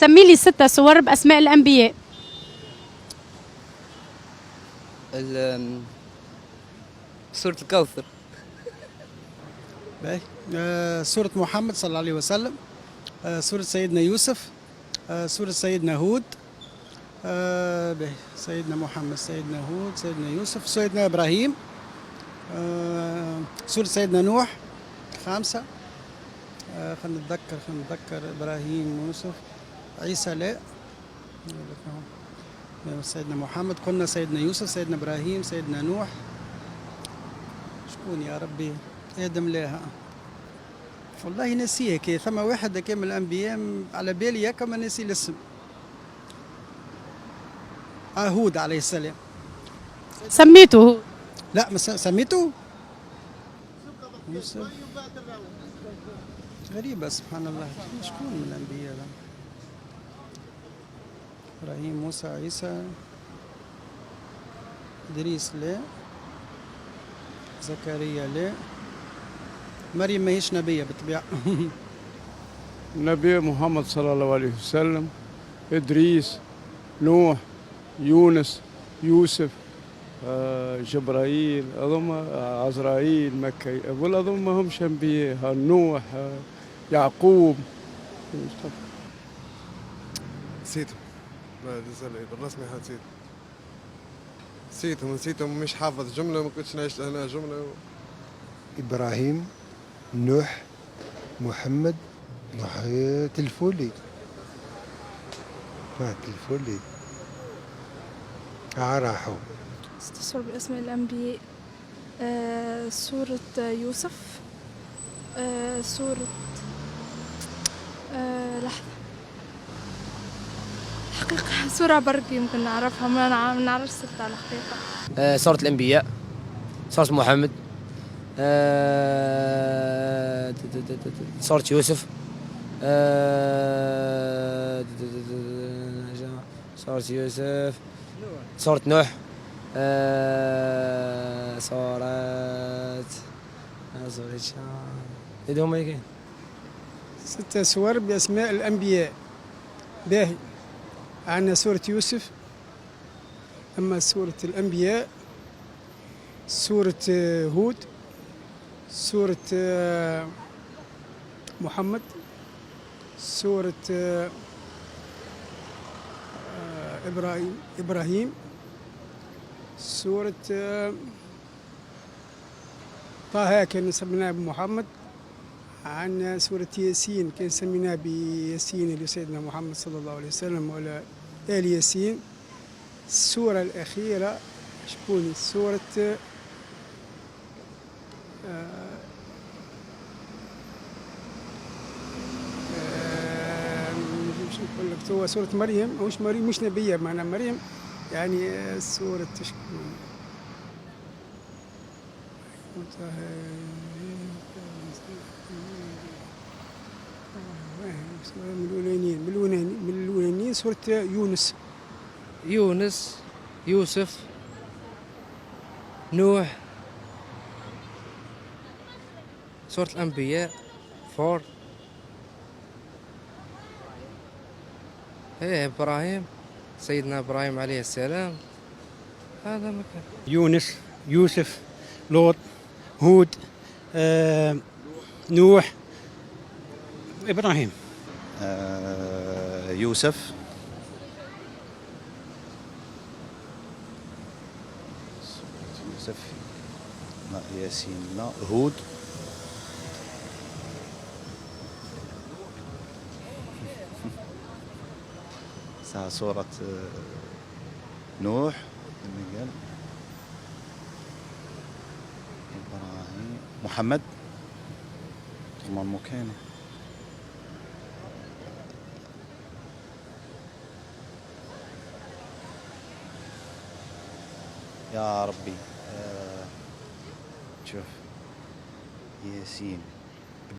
سمي لي 6 صور بأسماء الأنبياء. سورة الكوثر. سورة محمد صلى الله عليه وسلم، سورة سيدنا يوسف، سورة سيدنا هود، سيدنا محمد، سيدنا هود، سيدنا يوسف، سيدنا إبراهيم، سورة سيدنا نوح 5. خلينا نتذكر إبراهيم، يوسف، عيسى لا، سيدنا محمد قلنا، سيدنا يوسف، سيدنا إبراهيم، سيدنا نوح، شكون يا ربي آدم لاها والله نسيه. كي ثم واحد كامل الأنبياء على بالي ياك ما نسي الاسم. هود عليه السلام. سميته؟ لا ما سميته يوسف. غريبة سبحان الله، شكون من الأنبياء ذا؟ إبراهيم، موسى، عيسى، إدريس لا، زكريا لا، مريم ماهيش نبية بالطبيعة. النبي محمد صلى الله عليه وسلم، إدريس، نوح، يونس، يوسف، جبرائيل، أظن عزرائيل، مكي، أقول أظن ما همش أنبياء. نوح، يعقوب. نسيتهم بالرسمي، نسيتهم مش حافظ جملة، ما كنتش نعيش هنا جملة. إبراهيم، نوح، محمد، تلفولي ما تلفولي راحوا. 6 صور بأسماء الأنبياء. سورة يوسف، سورة لحظة، الحقيقة سورة برك يمكن نعرفها، ما نعرفش 6 على الحقيقة. سورة الأنبياء، سورة محمد، سورة يوسف، سورة يوسف، سورة نوح، سورة هم هيك 6 صور بأسماء الأنبياء. باهي، عندنا سورة يوسف، أما سورة الأنبياء، سورة هود، سورة محمد، سورة إبراهيم، سورة طه كان سميناه بمحمد، عندنا سورة ياسين كان سميناه بياسين لسيدنا محمد صلى الله عليه وسلم ولا آل ياسين. السورة الأخيرة شكون؟ سورة نقول لك هو سورة مريم، أو مش مريم، مش نبية معناها مريم، يعني سورة شكون؟ من الأولانيين سورة يونس، يوسف، نوح، سورة الأنبياء، 4، إبراهيم، سيدنا إبراهيم عليه السلام. هذا مكان. يونس، يوسف، لوط، هود، نوح، إبراهيم. يوسف، لا، ياسين لا، هود، سورة نوح، إبراهيم، محمد، ضمن مكانه. يا ربي، شوف ياسين.